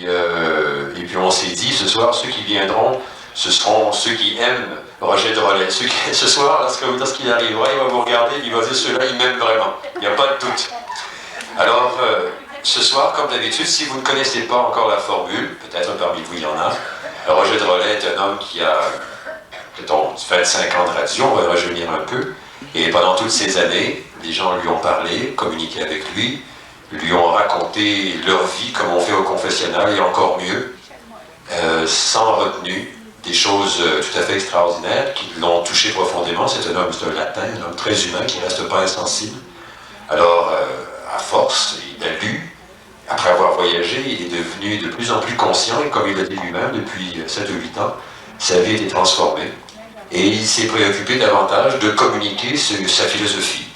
et puis on s'est dit, ce soir, ceux qui viendront, ce seront ceux qui aiment Roger Drolet. Ce soir, lorsqu'il arrivera, il va vous regarder, il va dire, ceux-là, ils m'aiment vraiment. Il n'y a pas de doute. Alors, ce soir, comme d'habitude, si vous ne connaissez pas encore la formule, peut-être parmi vous il y en a, Roger Drolet est un homme qui a, mettons, 25 ans de radio, on va rajeunir un peu, et pendant toutes ces années, les gens lui ont parlé, communiqué avec lui ont raconté leur vie comme on fait au confessionnal, et encore mieux, sans retenue, des choses tout à fait extraordinaires qui l'ont touché profondément. C'est un homme latin, un homme très humain qui ne reste pas insensible. Alors, à force, il a lu, après avoir voyagé, il est devenu de plus en plus conscient, et comme il l'a dit lui-même, depuis 7 ou 8 ans, sa vie a été transformée. Et il s'est préoccupé davantage de communiquer sa philosophie.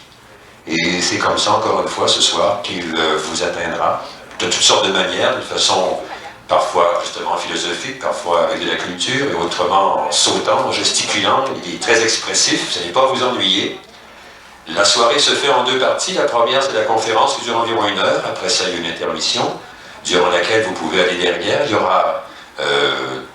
Et c'est comme ça, encore une fois, ce soir, qu'il vous atteindra de toutes sortes de manières, de façon parfois justement philosophique, parfois avec de la culture, et autrement en sautant, en gesticulant. Il est très expressif, vous n'allez pas vous ennuyer. La soirée se fait en 2 parties. La première, c'est la conférence qui dure environ 1 heure. Après ça, il y a une intermission, durant laquelle vous pouvez aller derrière. Il y aura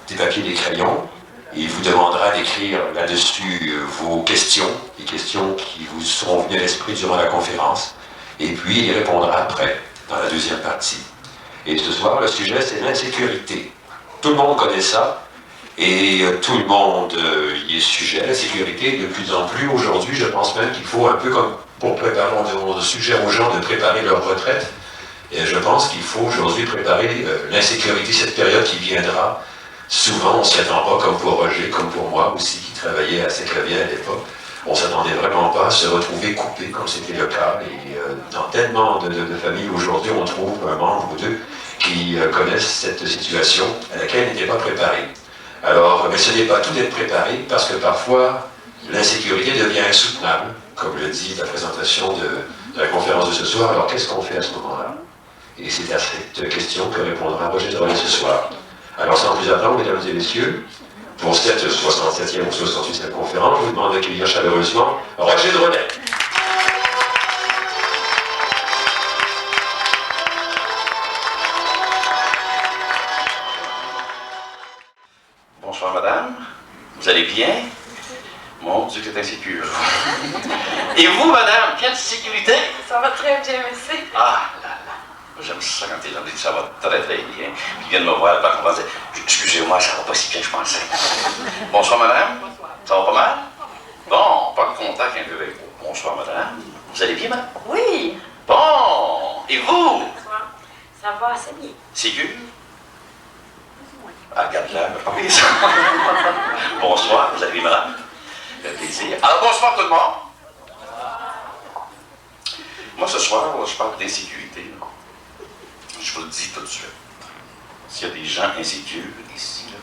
des papiers, des crayons. Il vous demandera d'écrire là-dessus vos questions, les questions qui vous seront venues à l'esprit durant la conférence. Et puis, il y répondra après, dans la 2e partie. Et ce soir, le sujet, c'est l'insécurité. Tout le monde connaît ça. Et tout le monde y est sujet. La sécurité, de plus en plus, aujourd'hui, je pense même qu'il faut un peu comme pour préparer, on suggère aux gens de préparer leur retraite. Et je pense qu'il faut aujourd'hui préparer l'insécurité, cette période qui viendra. Souvent, on ne s'y attend pas, comme pour Roger, comme pour moi aussi, qui travaillait à Saint-Clavier à l'époque. On ne s'attendait vraiment pas à se retrouver coupé, comme c'était le cas. Et dans tellement de familles aujourd'hui, on trouve un membre ou 2 qui connaissent cette situation à laquelle ils n'étaient pas préparés. Alors, mais ce n'est pas tout d'être préparé, parce que parfois, l'insécurité devient insoutenable, comme le dit la présentation de la conférence de ce soir. Alors, qu'est-ce qu'on fait à ce moment-là? Et c'est à cette question que répondra Roger Drolet ce soir. Alors, sans plus attendre, mesdames et messieurs, pour cette 67e ou 68e conférence, je vous demande d'accueillir chaleureusement Roger Drolet. Bonsoir, madame. Vous allez bien? Mon Dieu, que c'est insécure. Et vous, madame, quelle sécurité? Ça va très bien, merci. Ah, là, là. J'aime ça quand les gens disent ça va très très bien. Puis ils viennent me voir, pas comprendre. Excusez-moi, ça va pas si bien que je pensais. Bonsoir, madame. Bonsoir. Ça va pas mal? Bon, pas de contact un peu avec vous. Bonsoir, madame. Vous allez bien, madame? Oui. Bon, et vous? Bonsoir. Ça va assez bien. Sécure? Ah, regarde-la, me parler ça. Bonsoir, vous allez bien, madame? Le plaisir. Alors, bonsoir tout le monde. Moi, ce soir, je parle d'insécurité. Je vous le dis tout de suite. S'il y a des gens insécures ici, là,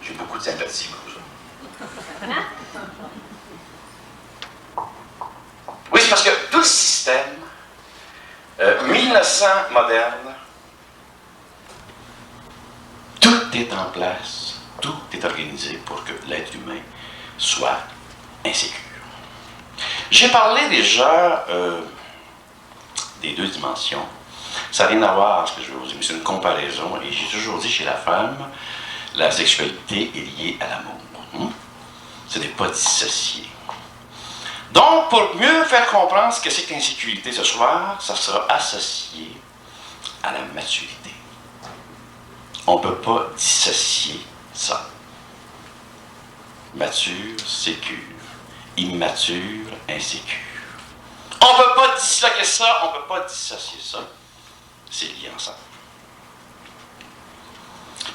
j'ai beaucoup de sympathie pour ça. Oui, c'est parce que tout le système 1900 moderne, tout est en place, tout est organisé pour que l'être humain soit insécure. J'ai parlé déjà des 2 dimensions. Ça n'a rien à voir avec ce que je vais vous dire, mais c'est une comparaison. Et j'ai toujours dit, chez la femme, la sexualité est liée à l'amour. Ce n'est pas dissocié. Donc, pour mieux faire comprendre ce que c'est que l'insécurité ce soir, ça sera associé à la maturité. On ne peut pas dissocier ça. Mature, sécure. Immature, insécure. On ne peut pas dissocier ça, on ne peut pas dissocier ça. C'est lié ensemble.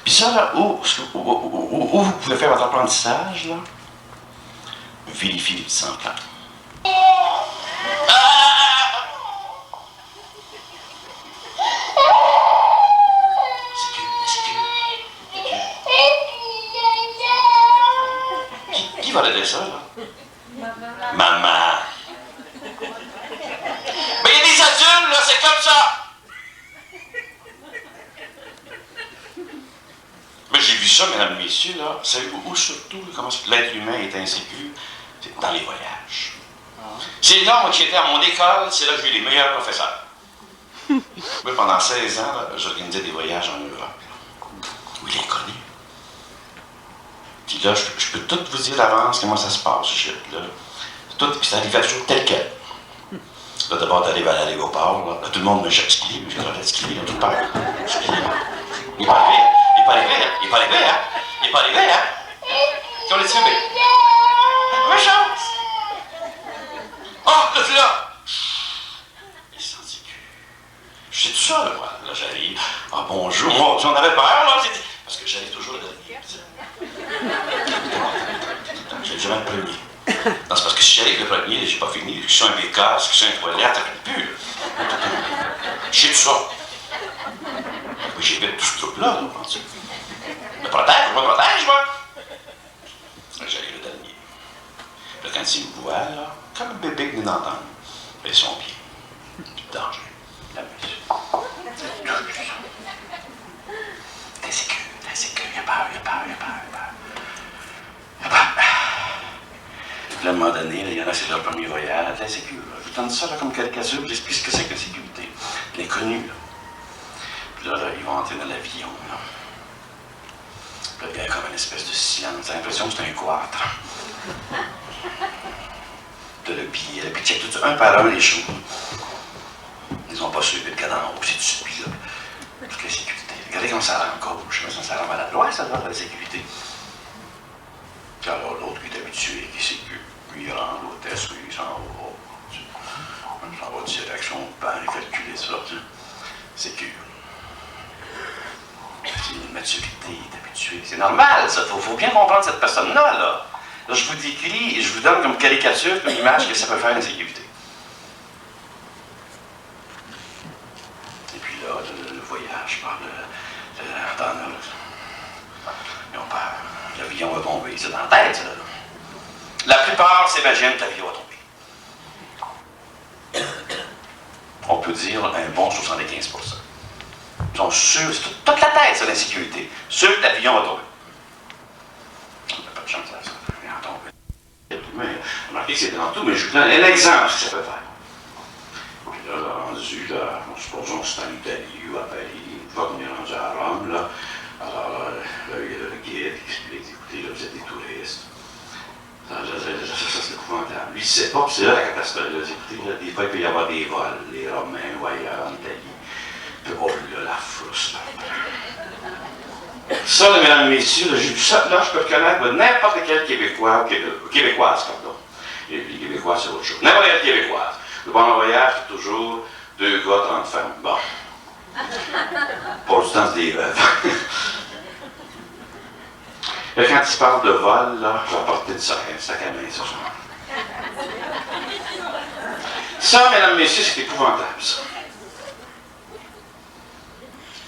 Puis ça, là, où vous pouvez faire votre apprentissage, là, vérifiez les petits enfants. Qui va l'aider ça, là? Maman. Mais il y a des adultes, là, c'est comme ça. Mais j'ai vu ça, mesdames et messieurs, là. Savez-vous où surtout, comment l'être humain est insécure? C'est dans les voyages. C'est là, moi, qui étais à mon école, c'est là que j'ai eu les meilleurs professeurs. Moi, pendant 16 ans, j'organisais des voyages en Europe. Oui, l'inconnu. Puis là, je peux tout vous dire d'avance comment ça se passe. Tout, puis ça arrive toujours tel quel. Là, d'abord, t'arrives à l'aéroport, là, tout le monde me jette skier, j'ai le skier, là, tout peur. Il est pas arrivé, il est pas arrivé, hein? Il est pas arrivé, hein? Il est pas arrivé, hein? Qui on est tué? Même chance! Oh, là, tu là! Il s'en dit que. Je sais tout ça, là, moi. Là, j'arrive. Ah, bonjour. Moi, j'en avais peur, là. Parce que j'arrive toujours le dernier. J'ai jamais le premier. Non, c'est parce que si j'arrive le premier, j'ai pas fini. Je suis un bécasse, je suis un toilette, ça fait plus, là. Je sais tout ça. Oui, j'évite tout ce truc-là, là, pense. Me protège, moi. J'arrive le dernier. Là, quand il me voit, là, comme un bébé qui vient d'entendre, il son pied. Plus de danger. La musique. T'es sécure, il a peur. Puis là, à un moment donné, là, il y en a, c'est leur premier voyage. T'es sécure. Je vous donne ça là, comme caricature, je j'explique ce que c'est que la sécurité. L'inconnu, là. Puis là, ils vont entrer dans l'avion, là. Puis là, il y a comme une espèce de silence. J'ai l'impression que c'est un quartre. T'as le billet, puis check tout ça, un par un, les choses. Ils n'ont pas suivi le cas d'en haut, c'est dessus, puis là, toute la sécurité. Regardez comme ça rend gauche, mais ça rend maladroit, ça doit la sécurité. Puis alors, l'autre qui est habitué, qui sait que lui, il rentre l'hôtesse, lui, il s'en va. Il s'en va direction au banc, il calculer ça, sécure. C'est une maturité, il est habitué. C'est normal, ça. Faut bien comprendre cette personne-là, là. Là, je vous décris, je vous donne comme caricature, comme image que ça peut faire l'insécurité. Et puis là, le voyage par ils ont peur. L'avion va tomber. C'est dans la tête, ça. La plupart s'imaginent que l'avion va tomber. On peut dire un bon 75%. Ils sont sûrs, c'est toute la tête, c'est l'insécurité. Sûr que l'avion va tomber. On n'a pas de chance à ça. Il va tomber. Mais, remarquez que c'est dans tout, mais je vous donne un exemple ce que ça peut faire. Puis là, rendu, là, supposons que c'est en Italie ou à Paris, une fois qu'on est rendu à Rome, là, alors là, il y a le guide qui explique, écoutez, là, vous êtes des touristes. Ça, c'est épouvantable. Lui, il ne sait pas, puis c'est là la catastrophe. Là, écoutez, là, des fois, il peut y avoir des vols, les Romains ou ailleurs, en Italie. Puis, oh là, la frousse, là. Ça, là, mesdames et messieurs, j'ai vu ça, là, je peux reconnaître n'importe quel Québécois, ou Québécoise, pardon. Les Québécois, c'est autre chose. N'importe quel Québécoise. Le bon voyage, c'est toujours 2 gars, 30 femmes. Bon. Pour le temps, c'est des veuves. Là, quand il parle de vol, là, je vais apporter un sac à main ce soir. Ça, mesdames et messieurs, c'est épouvantable, ça.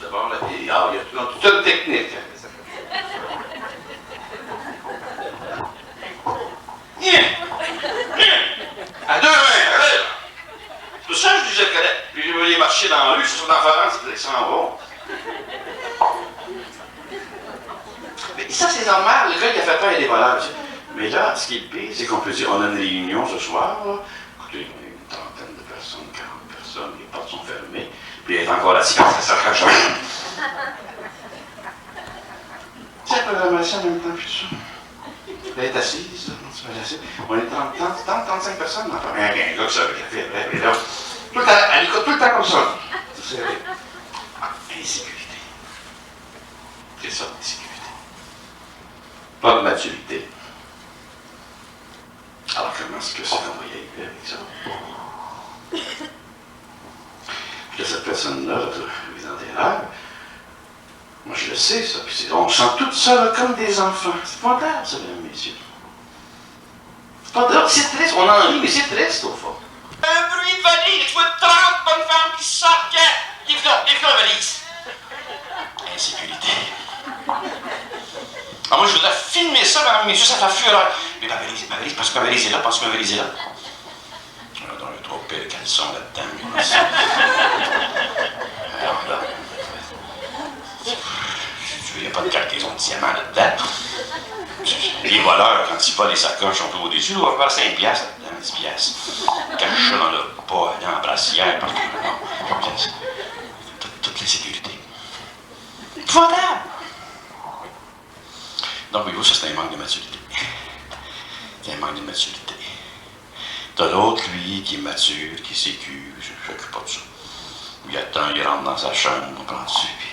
D'abord, là, il y a toute une technique. À 2 mains, allez! C'est pour ça que je disais que puis je voyais marcher dans la rue, c'est sur l'enfance, ils s'en vont. Mais ça, c'est normal, le gars, il a fait peur à des voleurs. Mais là, ce qui est le pire, c'est qu'on peut dire, on a une réunion ce soir, là. Écoutez, on a une trentaine de personnes, 40 personnes, les portes sont fermées, puis il est encore assis, ça sert à rien. C'est la programmation en même temps, puis ça. Elle est assise, là, non, c'est pas assise. On est 30, 35 personnes, on entend rien, un gars qui sort le café après, mais là, tout le temps, elle écoute tout le temps comme ça. Vous savez. Insécurité. C'est ça, l'insécurité. Pas de maturité. Alors, comment est-ce que ça va y arriver avec ça? Puis là, cette personne-là, elle est dans des rêves. Moi, je le sais, ça. Puis on sent tout ça là, comme des enfants. C'est pas grave, ça, mesdames et messieurs. C'est pas drôle, c'est triste. On en rit, mais c'est triste, au fond. Un bruit de valise. Je vois 30 bonnes femmes qui sortent. Les fleurs valises. Insécurité. Ah, moi, je voudrais filmer ça, mesdames et messieurs, ça fait fureur. Mais ma valise, parce que ma valise est là, parce que ma valise est là. Dans le trop pire de caleçon là-dedans. Alors là. Il n'y a pas de cargaison de diamants là-dedans. Les voleurs, quand ils volent les sacoches, on peut au-dessus, on va faire 5 piastres là-dedans, 10 piastres. Cache ça dans le bas, dans la brassière, parce que non. Toute la sécurité. Épouvantable! Donc, oui, ça, c'est un manque de maturité. C'est un manque de maturité. T'as l'autre, lui, qui est mature, qui est sécu, je ne s'occupe pas de ça. Il attend, il rentre dans sa chambre, on prend dessus, puis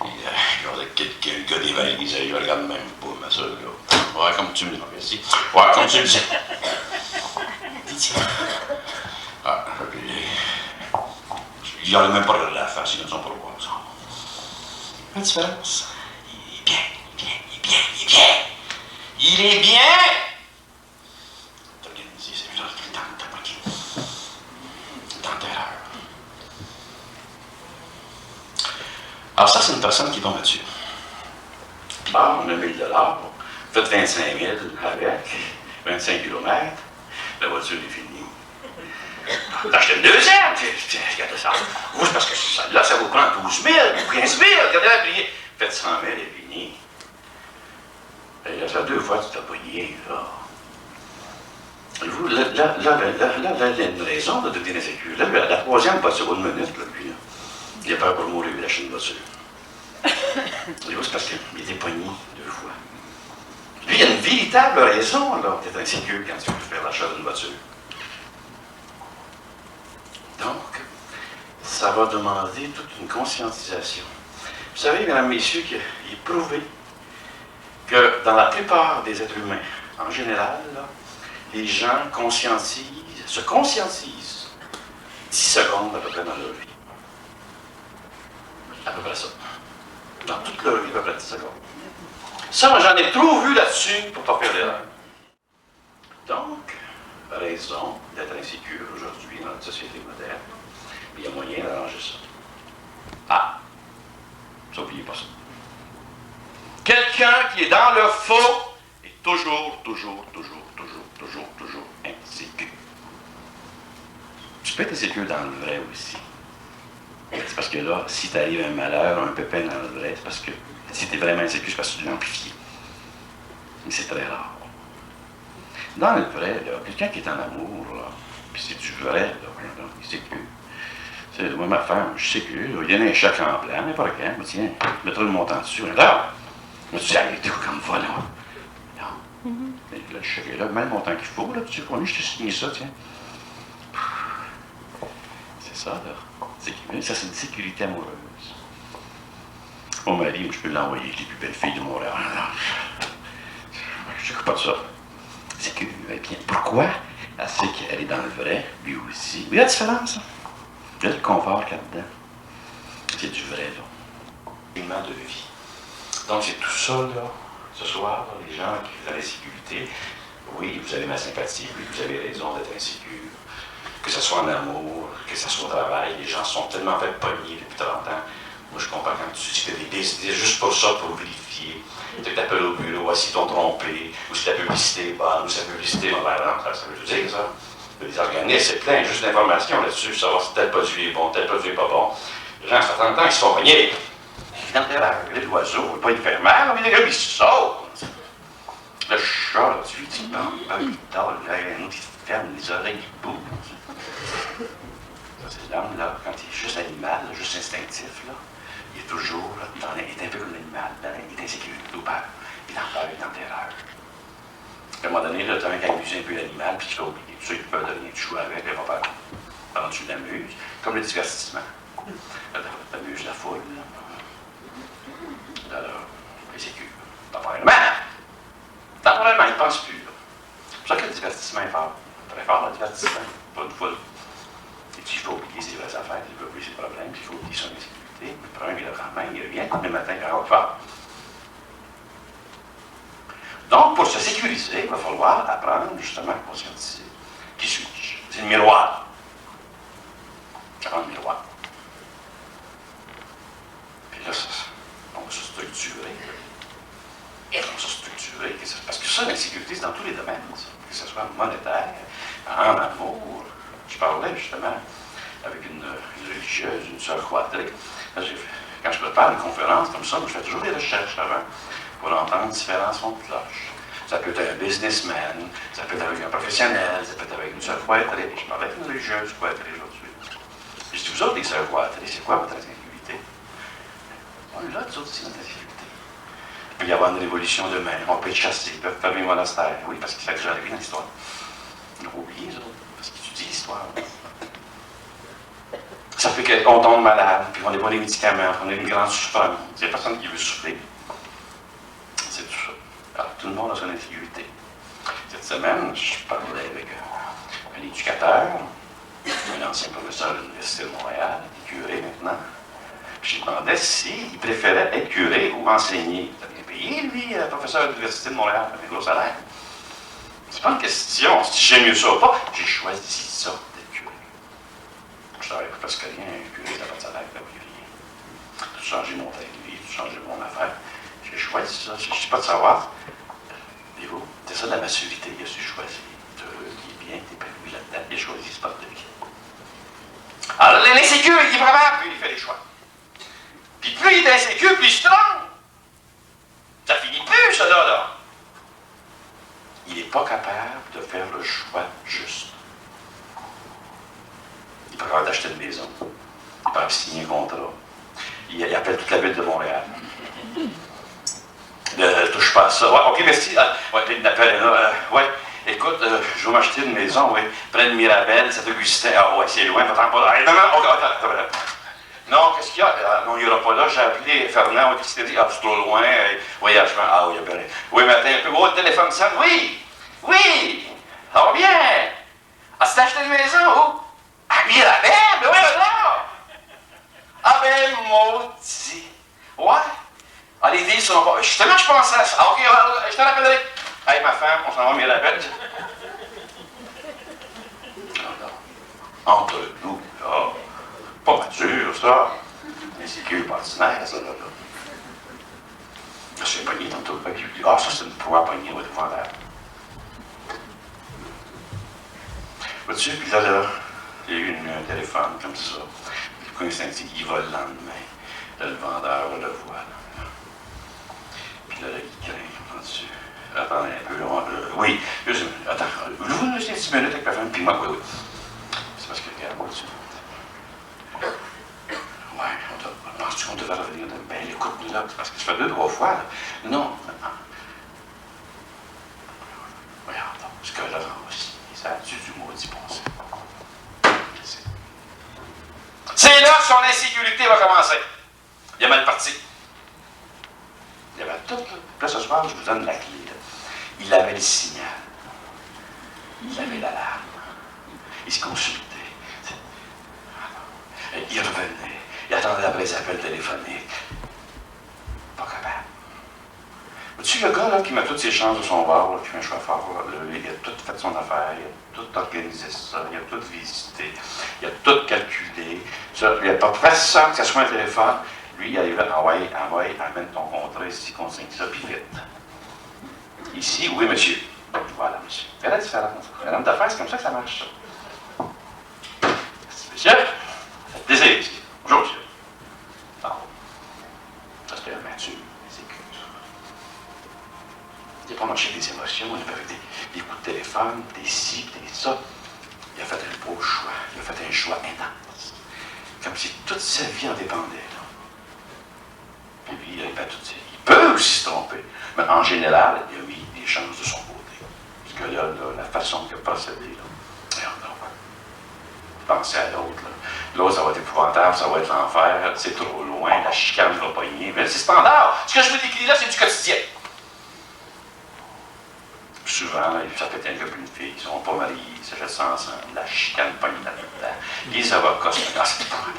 il regarde quelqu'un, le gars des valises, il regarde même pas, ma soeur, là. Ouais, comme tu me dis, merci. Ouais, comme tu me dis. Ah, il n'aurait même pas regardé la face, ils ne sont pas le voir, ça. La différence, il est bien, il est bien, il est bien, il est bien. Il est bien! T'organiser, c'est là, t'as pas qui. Dans terreur. Alors ça, c'est une personne qui est pas mature. Puis on a 1000 $, faites 25 000 avec, 25 km, la voiture est finie. T'achètes une deuxième, regardez ça. Vous, c'est parce que celle-là, ça vous prend 12 000 ou 15 000, regardez la pliée. Faites 100 000 et fini. Et là, ça fait 2 fois que tu t'as pogné, là. Et vous, là, il y a une raison de devenir insécure. Là, la troisième voiture, 1 minute, là, lui, là. Il a peur pour mourir, il achète une voiture. Et vous, c'est parce qu'il était pogné 2 fois. Lui, il y a une véritable raison, là, d'être insécure quand tu veux faire l'achat d'une voiture. Donc, ça va demander toute une conscientisation. Vous savez, mesdames, messieurs, qu'il est prouvé que dans la plupart des êtres humains, en général, là, les gens se conscientisent 10 secondes à peu près dans leur vie. À peu près ça. Dans toute leur vie, à peu près 10 secondes. Ça, moi, j'en ai trop vu là-dessus pour ne pas faire l'erreur. Donc, raison d'être insécure aujourd'hui dans notre société moderne. Il y a moyen d'arranger ça. Ah! N'oubliez pas ça. Quelqu'un qui est dans le faux est toujours insécure. Tu peux être insécure dans le vrai aussi. C'est parce que là, si t'arrive un malheur, un pépin dans le vrai, c'est parce que si t'es vraiment insécure, c'est parce que tu l'amplifies. Mais c'est très rare. Dans le vrai, là, quelqu'un qui est en amour, là, puis c'est du vrai, là, il est sécure. C'est moi, ma femme, je suis sécure. Il y en a un chèque en blanc, n'importe quand. Moi, tiens, je mettrai le montant dessus. Là, moi, tu dis, arrêtez comme va, là. Non. Là, le chèque est là, mets le montant qu'il faut, là, tu sais, je t'ai signé ça, tiens. C'est ça, là. Ça, c'est une sécurité amoureuse. Mon mari, je peux l'envoyer avec les plus belles filles de Montréal. Je ne sais pas de ça. C'est que, bien, pourquoi? Elle sait qu'elle est dans le vrai, lui aussi. Il y a la différence, hein? Il y a le confort là-dedans. C'est du vrai, là. Élément de vie. Donc, c'est tout ça, là, ce soir, là, les gens qui font la sécurité. Oui, vous avez ma sympathie, oui, vous avez raison d'être insécure. Que ce soit en amour, que ce soit au travail, les gens sont tellement fait pogner depuis 30 ans. Moi, je comprends quand tu dis que tu décidé juste pour ça, pour vérifier. Tu t'appelles au bureau, si t'ont trompé, ou si ta publicité est bonne, ou si ta publicité est mauvaise. Ça veut dire ça. Les organismes, c'est plein, juste d'informations là-dessus, savoir si tel produit est bon, tel produit n'est pas bon. Les gens, ça fait 30 ans qu'ils se font pogner. Dans l'oiseau, il ne veut pas y faire mal, mais les gars, ils se sautent. Le chat, là, tu lui dis, il dort, là, un autre, il ferme les oreilles, il bouge. C'est l'homme, là, quand il est juste animal, là, juste instinctif, là, il est toujours, là, il est un peu comme l'animal, il est insécure, il est peur, il est en peur, il est en terreur. À un moment donné, là, tu as un qui amuse un peu l'animal, puis tu vas oublier. Tu sais qu'il peut devenir, tu joues avec, il n'a pas peur. Alors tu l'amuses, comme le divertissement. Tu amuses la foule, là. Alors, il est sécure. Temporairement, il ne pense plus, là. C'est pour ça que le divertissement est fort. Très fort, le divertissement, pas une foule. Et puis, il faut oublier ses vraies affaires, il faut oublier ses problèmes, puis il faut oublier son insécurité. Le problème, il a quand même, il revient le matin, il rentre fort. Donc, pour se sécuriser, il va falloir apprendre justement à conscientiser. Qui suis-je? C'est le miroir. Apprendre le miroir. Puis là, on va se structurer. On va se structurer. Parce que ça, l'insécurité, c'est dans tous les domaines. Ça. Que ce soit monétaire, en amour. Je parlais justement avec une religieuse, une sœur croatrique. Quand je prépare une conférence comme ça, je fais toujours des recherches avant pour entendre différents sons de cloche. Ça peut être un businessman, ça peut être avec un professionnel, ça peut être avec une sœur croatrique. Je parlais avec une religieuse croatrique aujourd'hui. Je dis, vous autres, les sœurs croatriques, c'est quoi votre insécurité? On est là, nous autres, c'est notre insécurité. peut y avoir une révolution demain, on peut être chassé, ils peuvent fermer les monastères. Oui, parce que ça a déjà arrivé dans l'histoire. Ils l'ont oublié, ça, parce qu'ils étudient l'histoire. Ça fait qu'on tombe malade, puis on n'est pas des médicaments, on a une grande souffrance. Il n'y a personne qui veut souffrir. C'est tout ça. Alors, tout le monde a son insécurité. Cette semaine, je parlais avec un éducateur, un ancien professeur de l'Université de Montréal, qui est curé maintenant. Puis je lui demandais s'il préférait être curé ou enseigner. Il a bien payé, lui, professeur de l'Université de Montréal, avec un gros salaire. C'est pas une question si j'aime mieux ça ou pas. J'ai choisi ça d'être curé. Je travaille parce que rien, un curé, ça n'a pas de salaire, là, oui, rien. Tout changer mon train de vie, tout changer mon affaire. J'ai choisi ça. Je ne sais pas de savoir. Et vous, c'est ça de la maturité. Il a su choisir. Tu es bien, tu es épanoui là-dedans. Il a choisi ce porte de vie. Alors, l'insécure, il est vraiment, plus il fait les choix. Puis plus il est insécure, plus il se trompe. Ça finit plus, ça, là. Il n'est pas capable de faire le choix juste. Il peut avoir d'acheter une maison. Il peut signer un contrat. Il appelle toute la ville de Montréal. Ne touche pas à ça. Ouais, OK, merci. Ouais, il appelle là. Ouais, écoute, je vais m'acheter une maison, oui. Près de Mirabel, Saint-Augustin. Ah ouais, c'est loin, va-t'en pas là. Non, non, attends. Non, qu'est-ce qu'il y a? Non, il n'y aura pas là. J'ai appelé Fernand, qui s'était dit, ah, c'est trop loin, voyagement. Ah oui, il y a bien. Oui, mais attends un peu. Oh, le téléphone sonne. Oui, ça va bien. Ah, tu t'as acheté une maison où? À Mirabel, ben oui, là. Ah ben, maudit. Ouais. Ah, les villes sont pas. Justement, je pensais à ça. Ah, OK, je te rappellerai. Hey, ma femme, on s'en va à Mirabel. Entre nous, là. Pas mature, ça. Mais c'est que pas ordinaire, ça, là. Je suis pogné tantôt. Ah, ça, c'est une proie pognée, on va devant l'air. Vois-tu, puis là, il y a eu un téléphone comme ça. Le coïncidence, il va le lendemain. Là, le vendeur, on le voit. Là. Puis là, il craint, entends-tu? Attendez un peu, là. Oui, juste, attends, vous nous laissez 10 minutes avec ma femme, puis moi, oui. C'est parce que, regarde, vois-tu? Ouais, penses-tu qu'on devait revenir de... Ben, écoute-nous là, parce que ça fait 2-3 fois, là. Non. Regarde, ce que là aussi, ça a dû du maudit pensée. C'est là que son insécurité va commencer. Il a mal parti. Il avait tout, là. Là, ce soir, je vous donne la clé, là. Il avait le signal. Il avait l'alarme. Il se consultait. Il revenait. Il attendait après les appels téléphoniques. Pas capable. Vois-tu le gars là, qui met toutes ses chances de son bord, là, qui fait un choix fort, là, il a tout fait son affaire, il a tout organisé ça, il a tout visité, il a tout calculé. Ça, il n'y a pas personne que ce soit un téléphone. Lui, il arrive là, amène ton contrat ici, consigne ça, puis vite. Ici, oui, monsieur. Voilà, monsieur. Il y a la différence. Un homme d'affaires, c'est comme ça que ça marche, ça. Monsieur, ça fait plaisir ici. Bonjour, monsieur. Non. Ça, c'était un mature, c'est que ça. Il n'a pas marché des émotions, il n'a pas fait des coups de téléphone, des ci, des ça. Il a fait un beau choix. Il a fait un choix intense. Comme si toute sa vie en dépendait. Puis lui, il peut aussi se tromper. Mais en général, il a mis des chances de son côté. Parce que là, la façon qu'il a procédé, là, regarde, pensez à l'autre. L'autre, ça va être épouvantable, ça va être l'enfer, c'est trop loin, la chicane va pogner. Mais c'est standard. Ce que je vous décris là, c'est du quotidien. Souvent, ça peut être un gars et une fille, ils ne sont pas mariés, ils se jettent ça ensemble, la chicane pogne là-dedans. Les avocats, c'est épouvantable.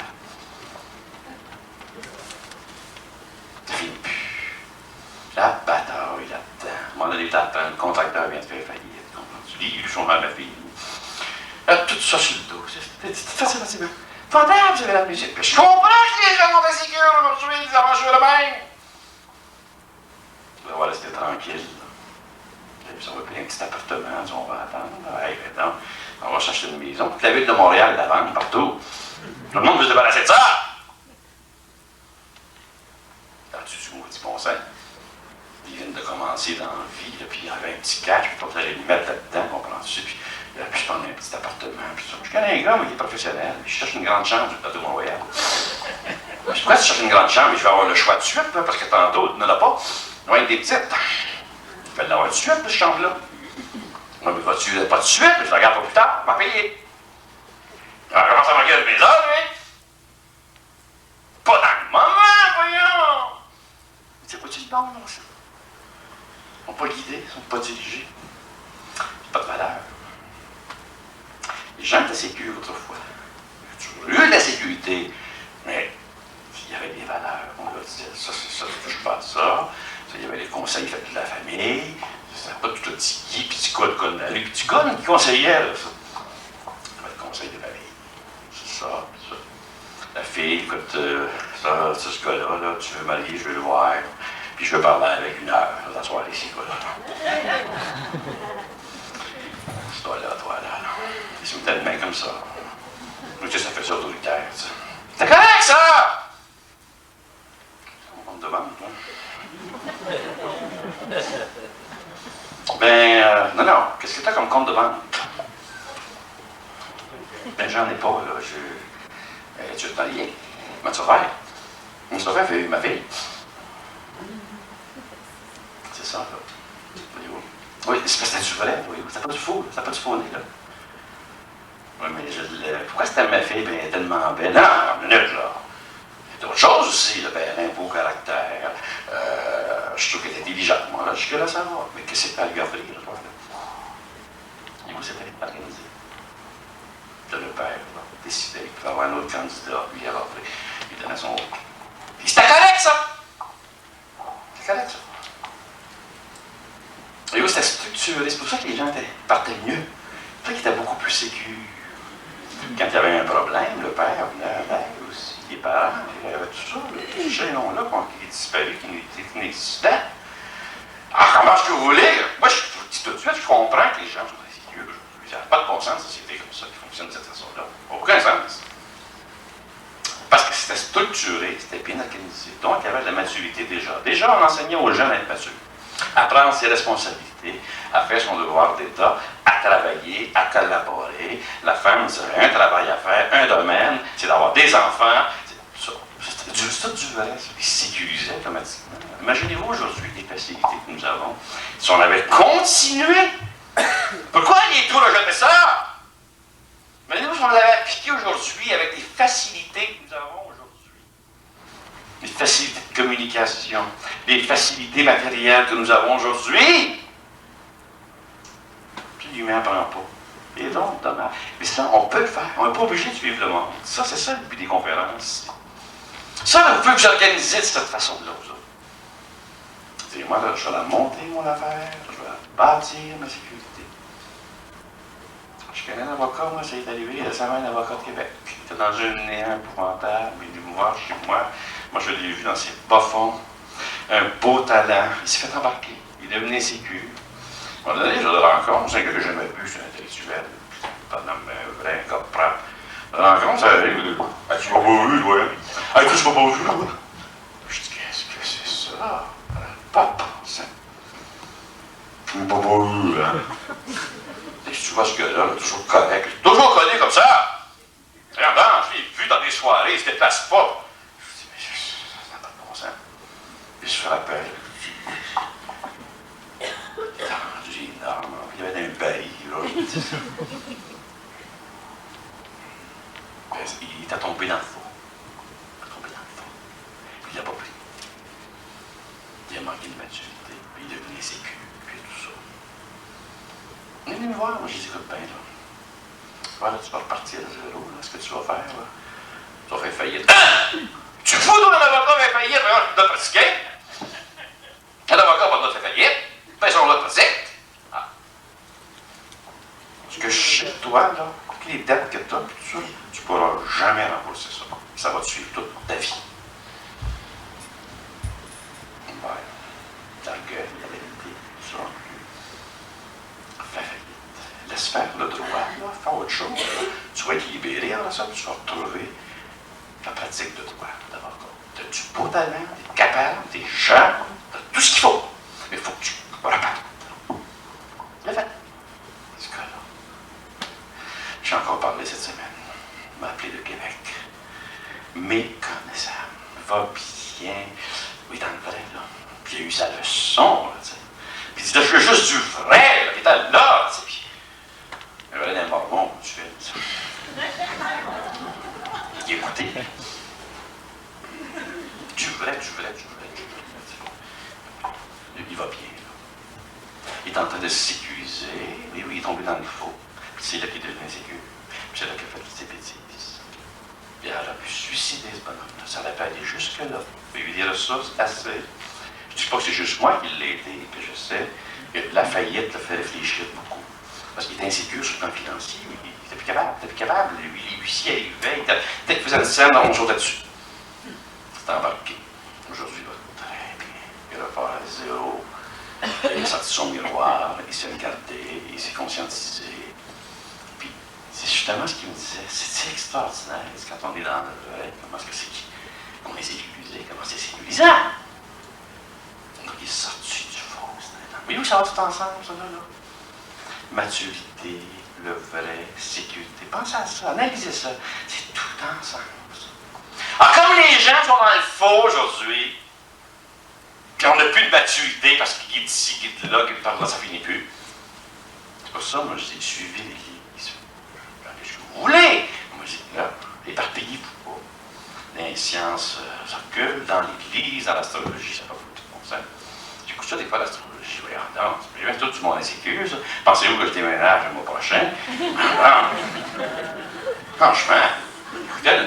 Ça finit plus. La bataille là-dedans. À un moment donné, t'attends, le contracteur vient de faire faillite. Tu lis, ils sont mal ma fille. Tout ça sur le dos. C'est facile. Fondable, j'avais la musique. Puis je comprends que les gens sont insécures aujourd'hui, ils avaient joué le même. On va rester tranquille. Et puis on va payer un petit appartement, on va attendre. Hey, non, on va s'acheter une maison. Toute la ville de Montréal, la vendre partout. Tout le monde veut se débarrasser de ça. As-tu du maudit bon sens? Ils viennent de commencer dans la vie, là, puis il y avait un petit cash, puis on allait le mettre là-dedans, comprends-tu? Puis je prends un petit appartement, puis ça. Je connais un gars, mais il est professionnel. Je cherche une grande chambre du plateau Montréal. Pourquoi tu cherches une grande chambre? Je vais avoir le choix de suite, là, parce que tantôt, il n'en a pas. Loin des petites. Je vais l'avoir tout de suite, ce change-là. Moi, mais vas-tu pas tout de suite, mais je la regarde pas plus tard, je vais payer. Alors, comment ça m'engueule mes heures, lui? Pas dans le moment, voyons! C'est pas du bon, non, ça. Ils ne sont pas guidés, ils ne sont pas dirigés. C'est pas de valeur. Les gens étaient sécures autrefois. Il y a toujours eu de la sécurité, mais il y avait des valeurs. On leur disait, ça, c'est ça, ne touche pas à ça. Il y avait les conseils faits de la famille. C'était pas tout le petit Guy, puis tu codes comme Marie, puis tu codes qui conseillait, là, ça. Il y avait le conseil de famille. C'est ça, ça. La fille, écoute, ça, c'est ce gars-là, là, tu veux marier, je veux le voir. Puis je veux parler avec 1 heure, la soirée, ici, quoi, là. C'est toi, là, toi, là. Ils se mettaient de main comme ça. Tu sais, ça fait ça autoritaire, tu sais. C'est correct, ça! On me demande, toi. Non, qu'est-ce que t'as comme compte de banque? Ben, j'en ai pas, là. Tu veux te marier? Comment tu vas faire? Mon frère fait ma fille. C'est ça, là. Voyez-vous? Oui, c'est parce que c'était du vrai, voyez-vous. C'était pas du faux, c'était pas du faux nez, là. Oui, mais pourquoi c'était ma fille, ben, elle est tellement belle? Non, une minute, là. Il y a d'autres choses aussi, là. Ben, un beau caractère. Je trouve qu'elle est intelligente, moi, là. Jusque-là, ça va. Mais qu'est-ce que c'est pas le garderie, là, là? Et moi, c'était organisé. De le père, là, décidait qu'il pouvait avoir un autre candidat, lui, alors, il donnait son autre. Puis c'était correct, ça! C'était correct, ça. Et oui, c'était structuré. C'est pour ça que les gens partaient mieux. C'est pour ça qu'ils étaient beaucoup plus sécures. Quand il y avait un problème, le père venait avec aussi, les parents, il y avait tout ça, tout ce chaînon-là qui est disparu, qui est inexistant. Alors, comment est-ce que vous voulez? Moi, je vous dis tout de suite, je comprends que les gens sont sécures. Il n'y a pas de bon sens de société comme ça qui fonctionne de cette façon-là. Aucun sens. Parce que c'était structuré, c'était bien organisé. Donc, il y avait de la maturité déjà. Déjà, on enseignait aux jeunes à être matures, à prendre ses responsabilités, à faire son devoir d'État, à travailler, à collaborer. La femme, c'est un travail à faire, un domaine, c'est d'avoir des enfants. C'est tout du vrai, ça. Ils se sécurisaient automatiquement. Imaginez-vous aujourd'hui les facilités que nous avons. Si on avait continué, pourquoi les trous ont jeté ça? Imaginez-vous si on l'avait appliqué aujourd'hui avec les facilités que nous avons aujourd'hui. Les facilités de communication, les facilités matérielles que nous avons aujourd'hui. Puis l'humain n'apprend pas. Et donc, dommage. Mais ça, on peut le faire. On n'est pas obligé de suivre le monde. Ça, c'est ça le but des conférences. Ça, vous pouvez vous organiser de cette façon-là, vous autres. Moi, là, je vais la monter, mon affaire. Je vais bâtir ma sécurité. Je connais un avocat, moi, ça est arrivé récemment, un avocat de Québec. Il était dans un néant épouvantable. Il est venu me voir chez moi. Moi, je l'ai vu dans ses bas-fonds. Un beau talent. Il s'est fait embarquer. Il est devenu insécure. À un moment donné, je le rencontre. C'est un gars que j'ai jamais vu, c'est un intellectuel. Pas un vrai gars propre. Je le rencontre, ça arrive. Ah, tu m'as pas vu, toi, hein? Ah, écoute, tu m'as pas vu, là. Je dis, qu'est-ce que c'est ça? Pas pensant. Tu m'as pas vu, hein? Et si tu vois ce gars-là, toujours correct, toujours connu comme ça. Regarde, je l'ai vu dans des soirées, il se déplace pas. Je dis, mais ça n'a pas de bon sens. Et je me rappelle, il était rendu énorme, il y avait un baril, là. Il était tombé dans le fond. Il est tombé dans le fond. Puis il l'a pas pris. Il a manqué de maturité, puis il est devenu insécure, puis tout ça. Il est venu me voir, moi j'ai dit, écoute bien, là. Voilà, tu vas repartir à zéro, là. Ce que tu vas faire, là. Tu vas faire faillite. Ah! Tu fous, toi, un avocat fait faillite, mais je dois pratiquer. Un avocat va pas faire faillite. Ben, ils sont là de pratique. Ah. Ce que je sais de toi, là, toutes les dettes que tu as, puis tout ça, tu ne pourras jamais rembourser ça. Ça va te suivre toute ta vie. Ouais. L'orgueil, la vérité, ça. Fais faillite. Laisse faire le droit, là, faire autre chose. Là. Tu vas être libéré après ça, puis tu vas retrouver la pratique de droit d'avocat. Tu as du beau talent, tu es capable, tu es jeune, tu as tout ce qu'il faut. Mais il faut que tu repartes. Le fait. Ce gars-là. J'ai encore parlé cette semaine. Il m'a appelé de Québec. Méconnaissable. Va bien. Oui, dans le vrai, là. Puis Puis il a eu sa leçon, là, tu sais. Puis il dit, là, je veux juste du vrai, là, qui était là, tu sais. Puis, le vrai d'un mormon, tu fais, tu sais. Il écoutait. Du vrai. Il va bien, là. Il est en train de se sécuriser. Oui, il est tombé dans le faux. Puis c'est là qu'il est devenu insécure. Puis c'est là qu'il a fait toutes ses bêtises. Puis elle a pu suicider ce bonhomme-là. Ça l'aurait pas allé jusque-là. Puis lui dire ça, c'est assez. Je dis pas que c'est juste moi qui l'ai aidé, que je sais que la faillite le fait réfléchir beaucoup. Parce qu'il était insécure sur le plan financier. Il était plus capable. Lui, les huissiers arrivaient. Dès qu'il faisait une scène, on sautait dessus. C'est embarqué. Aujourd'hui, il va très bien. Il repart à zéro. Il a sorti son miroir, il s'est regardé, il s'est conscientisé. Puis, c'est justement ce qu'il me disait. C'est extraordinaire quand on est dans le vrai. Comment est-ce que c'est qu'on est sécurisé? Comment c'est sécurisant? Donc, il est sorti du faux. Oui, ça va tout ensemble, ça, là. Maturité, le vrai, sécurité. Pensez à ça, analysez ça. C'est tout ensemble, ça. Alors, comme les gens sont dans le faux aujourd'hui, puis on n'a plus de maturité parce qu'il est ici, qu'il est là, qu'il est là, ça finit plus. C'est pour ça, moi, je dis, suivez l'Église. Qu'est-ce que vous voulez? Moi, je dis, là, éparpillez-vous pas. Les sciences occultes, dans l'Église, dans l'astrologie, ça n'a pas beaucoup de bon sens. J'écoute ça des fois, l'astrologie. Oui, non, c'est même tout du monde insécure, ça. Pensez-vous que je déménage le mois prochain? Non. Franchement, j'écoutais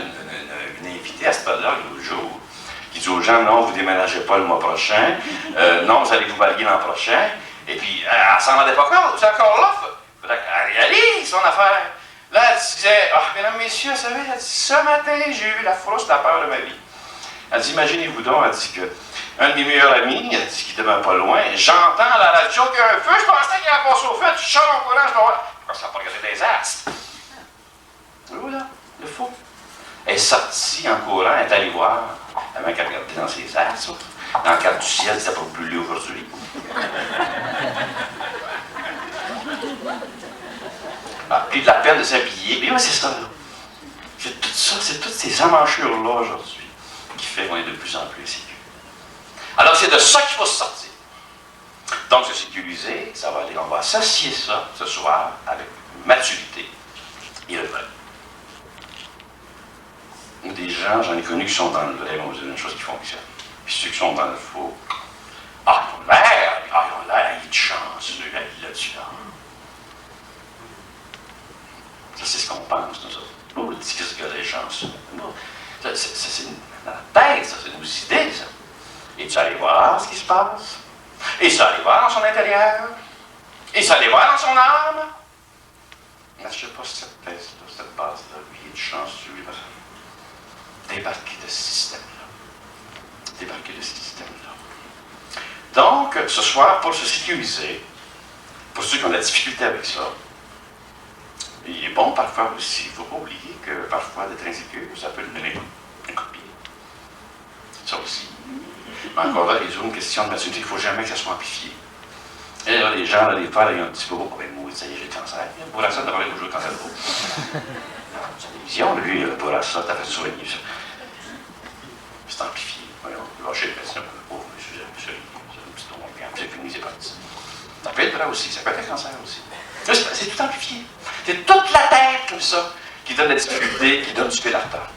une invitée astrologue l'autre jour qui dit aux gens, non, vous ne déménagez pas le mois prochain, non, vous allez vous marier l'an prochain, et puis elle s'en rendait pas compte, c'est encore là, il faudrait qu'elle réalise son affaire. Là, elle disait, ah, mesdames, messieurs, vous savez, elle dit, ce matin, j'ai eu la frousse, la peur de ma vie. Elle dit, imaginez-vous donc, elle dit que un de mes meilleurs amis, elle dit qu'il demeure pas loin, j'entends à la radio qu'il y a un feu, je pensais qu'il allait passer au feu, je sors en courant, je vais voir. Parce qu'elle n'a pas regardé des astres. Voilà, le faux. Elle est sortie en courant, elle est allée voir. La main qu'elle regardait dans ses astres, dans le cadre du ciel, ça n'a pas brûlé aujourd'hui. Ah, puis de la peine de s'habiller. Mais oui, c'est ça, là. C'est tout ça, c'est toutes ces emmanchures-là aujourd'hui qui fait qu'on est de plus en plus insécure. Alors, c'est de ça qu'il faut se sortir. Donc, se sécuriser, ça va aller, on va associer ça ce soir avec maturité et le vrai. Des gens, j'en ai connu qui sont dans le vrai, vont vous dire une chose qui fonctionne. Puis ceux qui sont dans le faux, ils ont l'air, il est chanceux, il a du temps. Ça, c'est ce qu'on pense, nous autres. Oh, le dit que ce gars-là est chanceux. Non, c'est dans la tête, ça, c'est nos idées, ça. Et tu allais voir ce qui se passe. Et tu allais voir dans son intérieur. Et tu allais voir dans son âme. Mais je ne sais pas cette thèse-là, cette base-là, lui, il est chanceux, lui, débarquer de ce système-là. Débarquer de ce système-là. Donc, ce soir, pour se sécuriser, pour ceux qui ont de la difficulté avec ça, il est bon parfois aussi, il ne faut pas oublier que parfois d'être insécure, ça peut donner un coup de pied. Ça aussi. Mais encore là, il y a une question de maturité, il ne faut jamais que ça soit amplifié. Et là, les gens, là, des fois, là, ils ont un petit peu beau pour être mou, ça y est, j'ai le cancer. Pour ça, d'abord, il faut jouer le cancer de peau. C'est une vision, lui, pour ça, t'as fait soigner ça. C'est amplifié. Voyons, lâcher le médecin, pauvre monsieur, c'est un petit ton organe, c'est fini, c'est parti. Ça peut être là aussi, ça peut être un cancer aussi. C'est tout amplifié. C'est toute la tête comme ça qui donne la difficulté, qui donne du fil à retordre.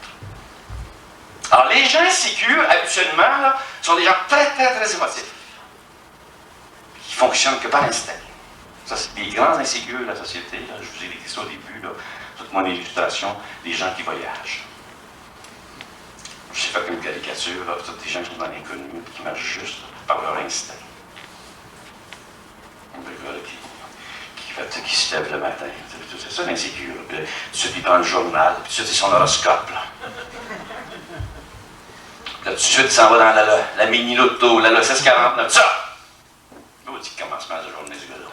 Alors, les gens insécures, habituellement, là, sont des gens très, très, très émotifs. Qui fonctionnent que par instinct. Ça, c'est des grands insécures de la société. Là, je vous ai dit ça au début, là, toute mon illustration, des gens qui voyagent. J'ai fait une caricature, là, tous des gens qui sont dans l'inconnu, qui marchent juste par leur instinct. Un gars là, qui se lève le matin. C'est ça l'insécure. Puis il prend le journal, puis tout de suite, c'est son horoscope. Là, tout de suite, il s'en va dans la mini-loto, la 1649. Ça! Oh, il commence mal sa journée, ce gars-là.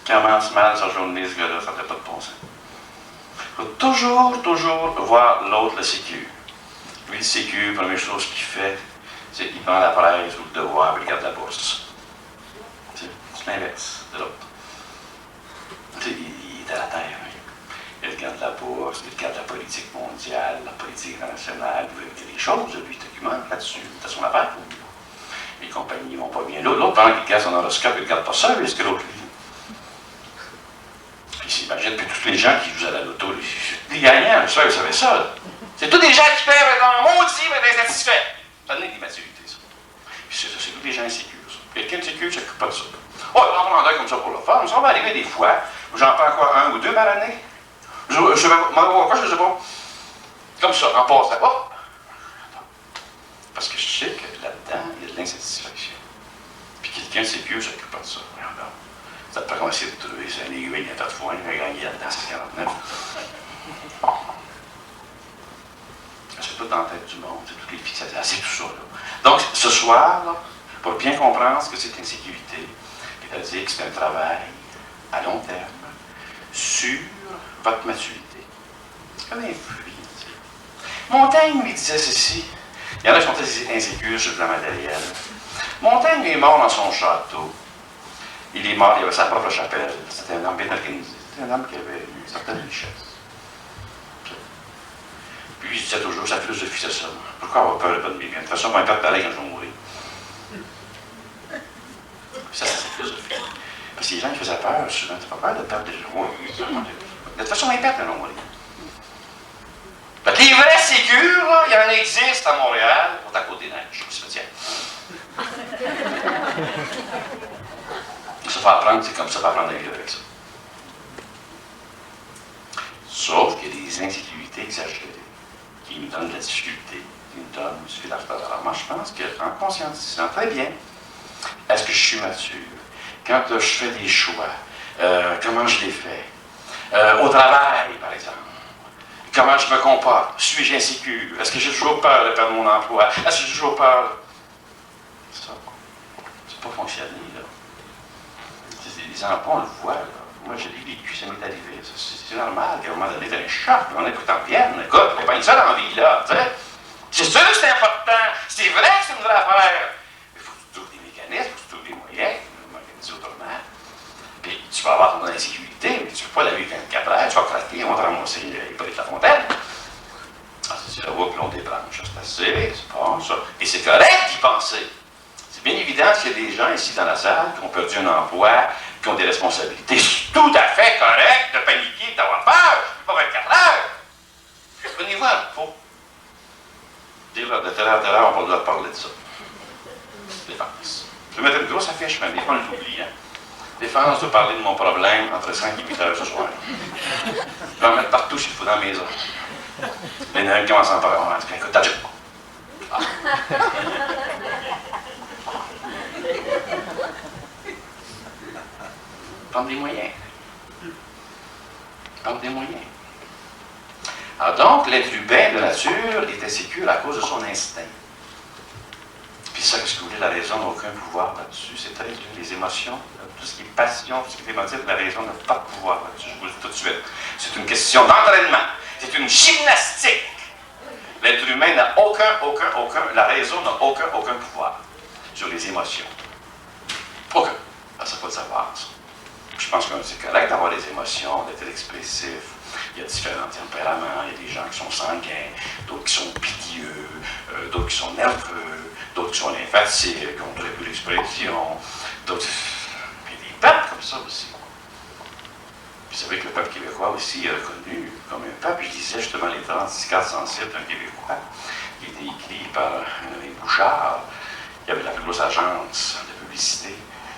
Commence mal sa journée, ce gars-là, ça ne fait pas de bon sens. Il faut toujours voir l'autre le sécure. Lui, le sécure, la première chose qu'il fait, c'est qu'il prend la presse ou le devoir et il regarde la bourse. C'est l'inverse de l'autre. Il est à la terre. Il regarde la bourse, il regarde la politique mondiale, la politique internationale, il veut éviter des choses, lui, il documente là-dessus, c'est son affaire. Les compagnies vont pas bien. L'autre, pendant qu'il regarde son horoscope, il ne regarde pas ça, lui, ce que l'autre lit. Puis il s'imagine, puis tous les gens qui jouent à la loto, les gagnants, je sais que vous savez ça, là. C'est tous des gens qui perdent un maudit, mais des insatisfaits. Ça donne l'immaturité, ça. Puis c'est ça, c'est tous des gens insécures, ça. Quelqu'un insécure, ça ne s'occupe pas de ça. Oh, on en a comme ça pour le faire, mais ça va arriver des fois, où j'en perds quoi, 1 ou 2 par année. Je sais pas, je ne sais pas. Comme ça, en passant. Oh! Parce que je sais que là-dedans, il y a de l'insatisfaction. Puis quelqu'un insécure, ça ne s'occupe pas de ça. Regarde. Ça te permet d'essayer de trouver, c'est un aiguille, un tas de foin, il va gagner là-dedans, c'est 49. C'est tout dans la tête du monde, c'est toutes les filles, c'est tout ça. Là. Donc, ce soir, là, pour bien comprendre ce que c'est l'insécurité, c'est-à-dire que c'est un travail à long terme sur votre maturité. C'est comme un fluide. Montaigne lui disait ceci. Il y en a qui sont très insécures sur le plan matériel. Montaigne est mort dans son château. Il est mort, il avait sa propre chapelle. C'était un homme bien organisé. C'était un homme qui avait une certaine richesse. Puis il disait toujours, sa philosophie, c'est ça. Pourquoi avoir peur de pas de mes biens? De toute façon, peu importe pareil quand je vais mourir. Ça, c'est sa philosophie. Parce que les gens qui faisaient peur, souvent, t'as pas peur de perdre des gens. De toute façon, ils perdent quand on va mourir. Fait que les vrais sécures, là, il y en existe à Montréal, sont à côté des neiges. Je me tiens. Ça faut apprendre, c'est comme ça, faut apprendre à vivre avec ça. Sauf qu'il y a des insécurités exagérées qui nous donnent de la difficulté, qui nous donnent du fil à retordre. Alors moi, je pense qu'en conscientisant très bien, est-ce que je suis mature? Quand je fais des choix, comment je les fais? Au travail, par exemple. Comment je me comporte? Suis-je insécure? Est-ce que j'ai toujours peur de perdre mon emploi? Est-ce que j'ai toujours peur? Ça, c'est pas fonctionné, là. Les emplois, on le voit, là. Moi, je l'ai vécu, ça m'est arrivé. C'est normal qu'à un moment donné, t'as un choc, on écoute en pienne, écoute, on pas ça dans la vie, là, tu sais. C'est sûr que c'est important. C'est vrai que c'est une vraie affaire. Il faut que tu trouves des mécanismes, il faut que tu trouves des moyens, m'organiser autrement. Puis tu vas avoir ton insécurité, mais tu ne peux pas la vivre 24 heures, tu vas craquer, on va te ramasser Hippolyte Lafontaine. Ah, c'est là où l'on débranche, c'est assez, c'est bon, ça. Et c'est correct d'y penser. C'est bien évident qu'il y a des gens ici dans la salle qui ont perdu un emploi, qui ont des responsabilités. C'est tout à fait correct de paniquer, d'avoir peur. Je ne peux pas 24 heures. Prenez-vous un pot. Dire de telle heure à telle heure, on n'a pas le droit de parler de ça. Défense. Je vais mettre une grosse affiche, mais des fois, on l'oublie. Hein. Défense de parler de mon problème entre 5 et 8 heures ce soir. Je vais en mettre partout s'il faut dans mes maison. Les nains commencent à en parler. On dit, écoute, t'as déjà pas. Prendre des moyens. Prendre des moyens. Alors donc, l'être humain de nature est insécure à cause de son instinct. Puis ça, qu'est-ce que vous voulez, la raison n'a aucun pouvoir là-dessus. C'est très dur. Les émotions, tout ce qui est passion, tout ce qui est émotif, la raison n'a pas de pouvoir là-dessus. Je vous le dis tout de suite. C'est une question d'entraînement. C'est une gymnastique. L'être humain n'a la raison n'a aucun pouvoir sur les émotions. Aucun. Ça, il faut le savoir, ça. Je pense que c'est correct d'avoir des émotions, d'être expressif. Il y a différents tempéraments. Il y a des gens qui sont sanguins, d'autres qui sont pitieux, d'autres qui sont nerveux, d'autres qui sont lymphatiques, qui ont très peu d'expression, d'autres. Il y a des peuples comme ça aussi. Vous savez que le peuple québécois aussi est reconnu comme un peuple. Je disais justement les 36 cartes sensibles d'un Québécois, qui a été écrit par un Bouchard. Il y avait la plus grosse agence de publicité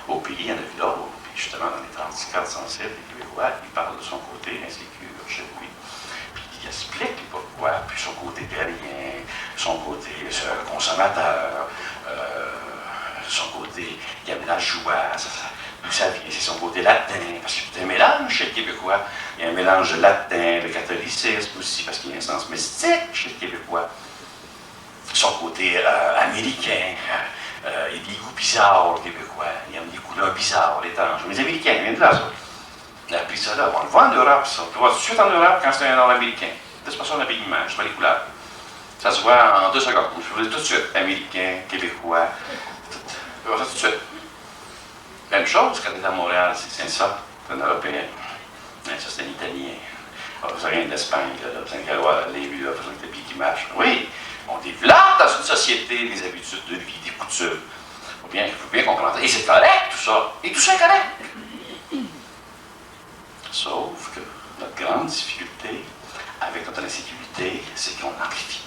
au pays, il y en a vu d'autres. Justement, dans les 36 cartes sensibles, les Québécois, il parle de son côté insécure chez lui. Puis il explique pourquoi. Puis son côté terrien, son côté consommateur, son côté qui aime la joie, d'où ça vient, c'est son côté latin. Parce qu'il y a un mélange chez le Québécois. Il y a un mélange de latin, de catholicisme aussi, parce qu'il y a un sens mystique chez le Québécois. Son côté américain. Il y a des goûts bizarres aux Québécois. Il y a des couleurs bizarres, étranges. Mais les Américains, ils viennent de là, ça. On a appris ça là. On le voit en Europe, ça. On le voit tout de suite en Europe quand c'est un Nord-Américain. C'est pas ça l'habillement, je sais pas les couleurs. Ça se voit en 2 secondes. Je vous le dis tout de suite. Américain, Québécois. Je vois ça tout de suite. Même chose quand on est à Montréal, c'est ça. C'est un Européen. Ça, c'est un Italien. Alors, ça vient d'Espagne, là, Saint-Galois, les vieux, avec des pieds qui marchent. Oui, on développe dans une société des habitudes de vie, des coutumes. Il faut bien comprendre ça. Et c'est correct, tout ça. Et tout ça est correct. Sauf que notre grande difficulté avec notre insécurité, c'est qu'on l'amplifie.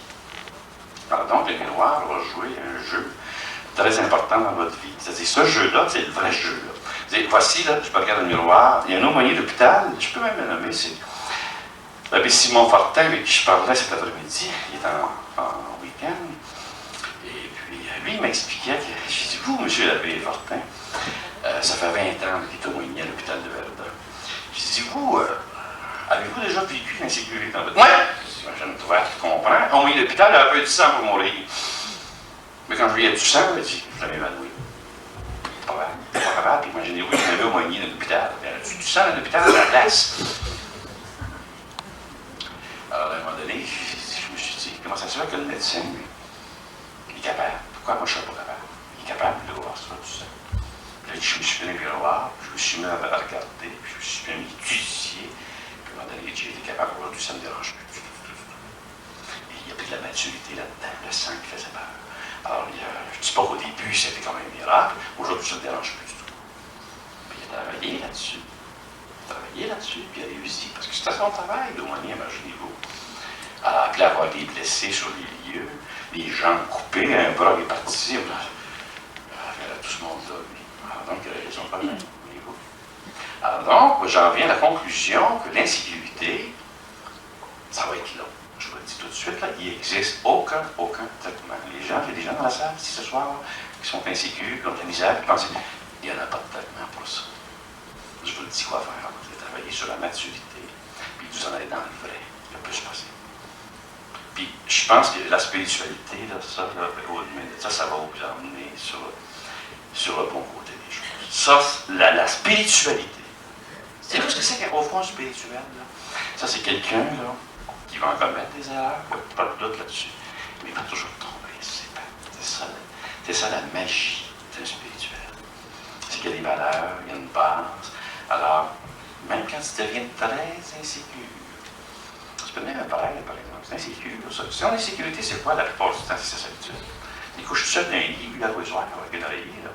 Alors donc, le miroir va jouer un jeu très important dans votre vie. C'est-à-dire, ce jeu-là, c'est le vrai jeu. Voici, là, je me regarde le miroir, il y a un aumônier d'hôpital, je peux même le nommer, c'est l'abbé Simon Fortin, avec qui je parlais cet après-midi, il est en week-end, et puis lui, il m'expliquait que, j'ai dit, vous, monsieur l'abbé Fortin, ça fait 20 ans qu'il est aumônier à l'hôpital de Verdun. J'ai dit, vous, avez-vous déjà vécu l'insécurité dans votre vie? Oui! Je me trouvais à comprendre. Aumônier de l'hôpital, il a un peu du sang pour mourir. Mais quand je lui ai du sang, il dit, je l'ai évanoui. Pas capable. Puis imaginez-vous, il avait aumônier dans l'hôpital. Il y a du sang dans l'hôpital de la glace. Alors, à un moment donné, je me suis dit, comment ça se fait que le médecin, lui, il est capable? Pourquoi moi je ne suis pas capable? Il est capable de voir ça, du sang. Puis là, je me suis mis dans le miroir, je me suis mis à regarder, puis je me suis mis à étudier. Puis à un moment donné, j'ai été capable de voir du sang, ne me dérange plus. Et il y a plus de la maturité là-dedans, le sang qui faisait peur. Alors, je ne dis pas qu'au début, c'était quand même un miracle. Aujourd'hui, ça ne me dérange plus du tout. Puis il a travaillé là-dessus. Puis il a réussi. Parce que c'était son travail, d'aumônier, imaginez-vous. Alors, puis avoir des blessés sur les lieux, les jambes coupées, un bras est parti. Tout ce monde-là, lui. Alors, donc, il a raison pas mal, voyez-vous. Alors, donc, j'en viens à la conclusion que l'insécurité, ça va être long. Je vous le dis tout de suite, là, il n'existe aucun traitement. Les gens, il y a des gens dans la salle ici ce soir qui sont insécures, qui ont de la misère, qui pensent qu'il n'y en a pas de traitement pour ça. Je vous le dis quoi faire. Vous allez travailler sur la maturité, puis vous en allez dans le vrai, le plus possible. Puis je pense que la spiritualité, là, ça va vous emmener sur le bon côté des choses. Ça, la spiritualité. C'est ce que c'est qu'au fond spirituel, là? Ça, c'est quelqu'un, là, qui va en commettre des erreurs, il n'y a pas de doute là-dessus, mais il va toujours tomber. C'est ça la magie d'un spirituel. C'est qu'il y a des valeurs, il y a une base. Alors, même quand tu deviens très insécure, tu peux même un pareil, par exemple, c'est insécure. Si on est sécurité, c'est quoi la plupart du temps, c'est sa solitude? Il couche tout seul dans un lit, lui, la soir, avec un oreiller, là.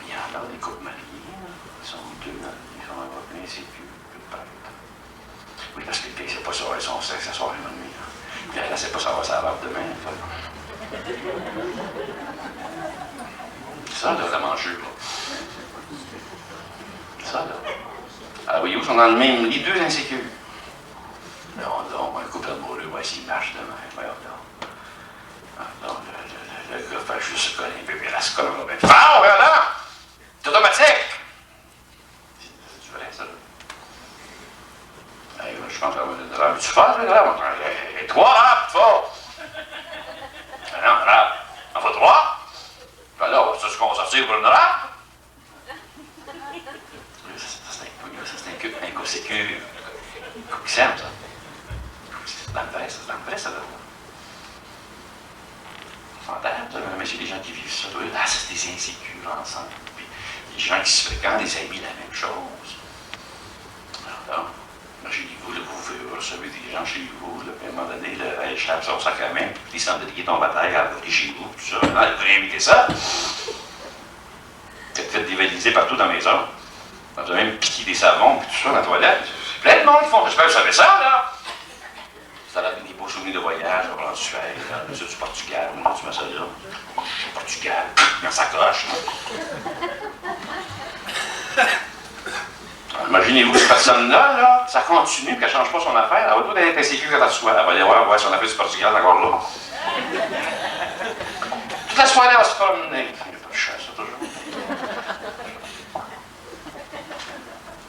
Il y en a des couples mariés, là. Ils sont deux, là. Ils sont un insécures. Oui, parce que le pire, c'est pas ça, son sexe, ça soir et la nuit. Puis elle ne sait pas savoir ça va demain. C'est ça, là, la mangeuse, là. C'est ça, là. Alors, voyez-vous, ils sont dans le même lit, deux insécures. Non, non, un couple amoureux, ouais, s'il marche demain, voyons donc. Ah, non, le gars fait juste se coller un peu, puis elle se colle un peu. Fort, voyons donc! C'est automatique! C'est vrai, ça, là. Je pense qu'on va dire, tu passes, là, et trois rapes, fort! Non, rap, en faut trois. Ben là, c'est ce qu'on va sortir pour une rap. Ça, c'est un coup sécure. Un coup qui s'aime, ça. C'est dans le vrai, ça, là. Fantasme, mais c'est des gens qui vivent ça. Là, c'est des insécures ensemble. Puis, des gens qui se fréquentent, des amis, la même chose. Alors, imaginez-vous, vous recevez des gens chez vous, là, puis à un moment donné, elle échappe son sac à main, puis les cendriers tombent à terre, elle va chez vous, tout ça. Maintenant, vous voulez inviter ça? Vous êtes fait dévaliser partout dans la maison. Vous avez même piqué des savons, puis tout ça dans la toilette. C'est plein de monde qui font. J'espère que vous savez ça, là. Vous allez avec des beaux souvenirs de voyage, on va en Suède, là, du Portugal, on tu mets ça là. Au Portugal, dans sa coche. Imaginez-vous cette personne-là, là, ça continue, puis elle ne change pas son affaire, elle va tout être insécure quand elle reçoit. Elle va aller voir son affaire du Portugal encore là. Toute la soirée, elle va se promener. Il n'y a pas de chance, ça, toujours.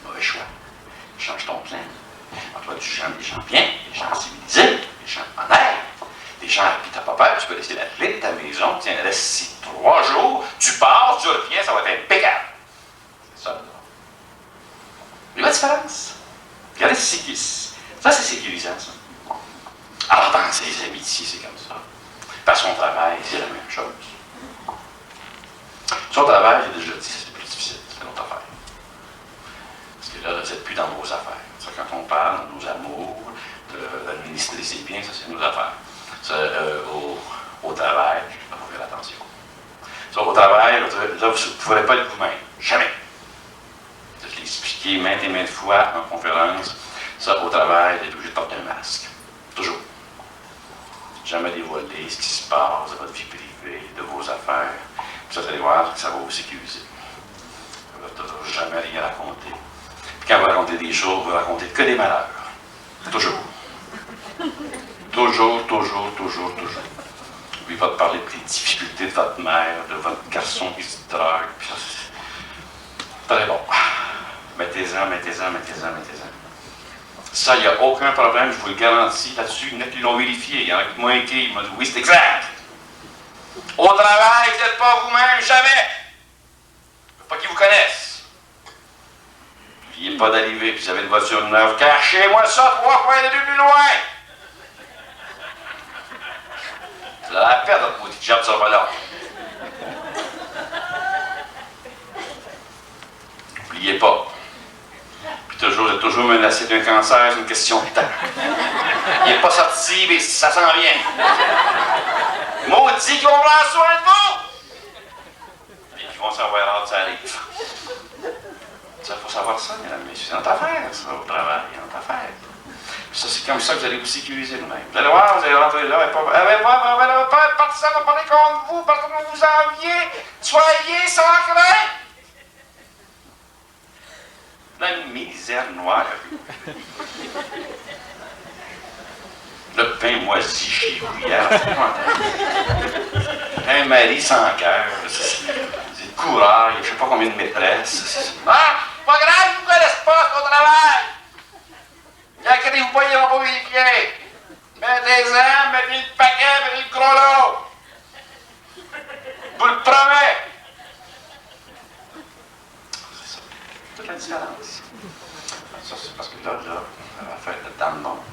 Mauvais choix. Change ton plan. Entre des gens bien, des gens civilisés, des gens honnêtes, des gens à qui tu n'as pas peur, tu peux laisser la clé de ta maison, tiens, reste ici 3 jours, tu pars, tu reviens, ça va être impeccable. C'est ça, là. Il y a la différence. Regardez, ça, c'est sécurisant, ça. Alors, dans ses amitiés, c'est comme ça. Par son travail, c'est la même chose. Son travail, j'ai déjà dit, c'est plus difficile, c'est notre affaire. Parce que là, vous n'êtes plus dans vos affaires. C'est quand on parle, nos Ça, au travail, là, vous ne pourrez pas être vous-même. Jamais. Je l'ai expliqué maintes et maintes fois en conférence. Ça, au travail, vous êtes obligé de porter un masque. Toujours. Jamais dévoiler ce qui se passe de votre vie privée, de vos affaires. Puis ça, vous allez voir que ça va vous sécuriser. Vous ne jamais rien raconter. Puis quand vous racontez des choses, vous ne racontez que des malheurs. Toujours. Toujours, toujours, toujours, toujours. Puis il va te parler des difficultés de votre mère, de votre garçon qui se drague. Puis ça, c'est très bon. Mettez-en, mettez-en, mettez-en, mettez-en. Ça, il n'y a aucun problème, je vous le garantis là-dessus. Il y en a qui l'ont vérifié. Il y en a qui m'ont écrit, ils m'ont dit oui, c'est exact. Au travail, vous n'êtes pas vous-même, jamais. Pas qu'ils vous connaissent. N'oubliez pas d'arriver, puis vous avez une voiture neuve. Cachez-moi ça 3 coins de rue plus loin. Vous allez la perdre, votre petit job, ça va là. N'oubliez pas. Puis toujours, vous êtes toujours menacé d'un cancer, c'est une question de temps. Il n'est pas sorti, mais ça s'en vient. Maudit qu'ils vont prendre soin de vous! Et qu'ils vont savoir hâte, ça arrive. Ça, il faut savoir ça, mesdames et messieurs. C'est notre affaire, ça, au travail, c'est notre affaire. Puis ça, c'est comme ça que vous allez vous sécuriser vous-même. Vous allez voir, vous allez rentrer là, elle va pas personne va parler contre vous, parce que vous vous enviez. Soyez sans crainte! La misère noire. Le pain moisi chez vous hier. Un mari sans cœur. C'est le coureur, il y a je ne sais pas combien de maîtresses. Ah! Pas grave, ils ne vous connaissent pas, c'est au travail! Inquiétez-vous pas, ils n'ont pas vérifié. Mettez-en, mettez le paquet, mettez le gros lot. Je vous le promets. C'est ça. Toute la différence. Ça, c'est parce que là, ça va faire le temps de monde.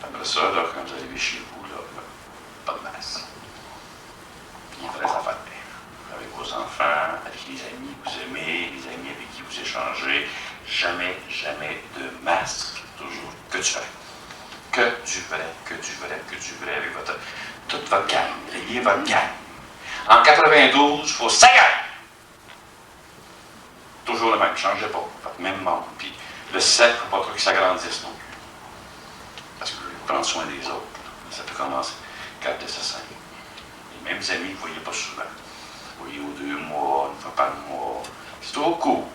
Après ça, là, quand vous arrivez chez vous, là, pas de masse. Il y a des vraies affaires. Avec vos enfants, avec les amis que vous aimez, les amis avec qui vous échangez. Jamais, jamais de masque. Toujours que du vrai. Que du vrai, que du vrai, que du vrai avec toute votre gang. Ayez votre gang. En 92, il faut 5 ans. Toujours le même, changez pas. Votre même monde. Puis le cercle, il ne faut pas trop qu'il s'agrandisse non plus. Parce que vous voulez prendre soin des autres. Ça peut commencer 4 de ce 5. Les mêmes amis, vous ne voyez pas souvent. Vous voyez aux 2 mois, une fois par mois. C'est trop court.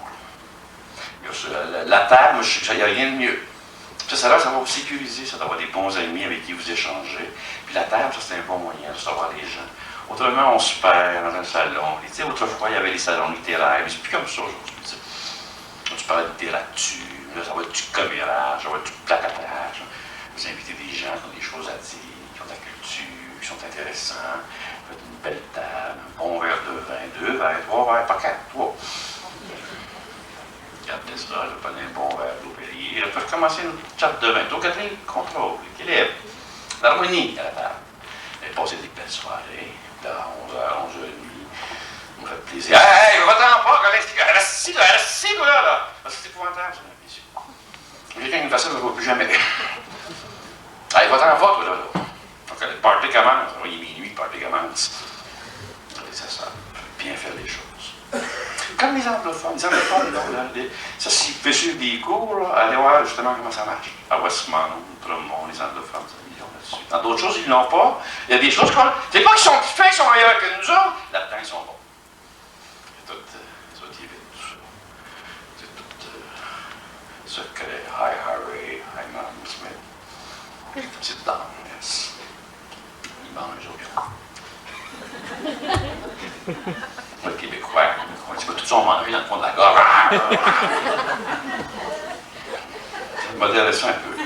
La table, moi, je sais qu'il n'y a rien de mieux. Ça va vous sécuriser, ça d'avoir des bons amis avec qui vous échangez. Puis la table, ça, c'est un bon moyen de savoir les gens. Autrement, on se perd dans un salon. Tu sais, autrefois, il y avait les salons littéraires, mais c'est plus comme ça aujourd'hui. Tu parlais de littérature, là, ça va être du commérage, ça va être du placatage. Vous invitez des gens qui ont des choses à dire, qui ont de la culture, qui sont intéressants. Faites une belle table, un bon verre de vin, 2 verres, 3 verres, pas 4, 3. Regardez ça, je vais prendre un bon verre d'eau Perrier. Je peux recommencer une charte de vin. Donc, regardez le contrôle, l'équilibre, l'harmonie à la table. Et passer des belles soirées, de 11h, 11h30. On fait plaisir. Hey, va-t'en pas, reste ici, là. Parce que c'est épouvantable, ça, bien sûr. Quelqu'un qui me fait ça, je ne le vois plus jamais. Hey, va-t'en pas, toi, là. Donc, le party commence. Il est minuit, le party commence. C'est ça. Bien faire les choses. Comme les anglophones. Les anglophones, là, ça, si vous pouvez suivre des cours, là, allez voir justement comment ça marche. À Westmount, Drummond, les anglophones, ils ont là-dessus. Dans d'autres choses, ils ne l'ont pas. Il y a des choses qu'on. C'est pas qu'ils sont plus fins, ils sont meilleurs que nous autres. Là-dedans, ils sont bons. C'est tout, tout ça. C'est tout secret. Hi, Harry. Hi, Mom Smith. C'est dans, yes. Ils mangent au bureau. Le Québécois, tu peux tout son manger dans le fond de la gorge. Modérer ça un peu.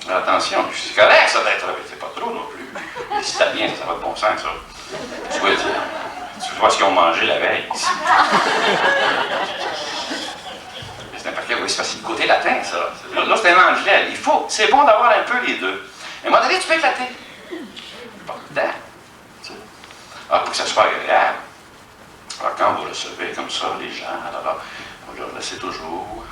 Mais attention, c'est correct ça d'être avec, c'est pas trop non plus. Les Italiens, ça va de bon sens, ça. Tu vois ce qu'ils ont mangé la veille. C'est un paquet, oui, c'est parce que c'est le côté latin, ça. Là, c'est un anglais. Il faut, c'est bon d'avoir un peu les deux. À un moment donné, tu peux éclater. Pas tout le temps. Alors, pour que ça soit agréable. Alors, quand vous recevez comme ça les gens, alors vous leur laissez toujours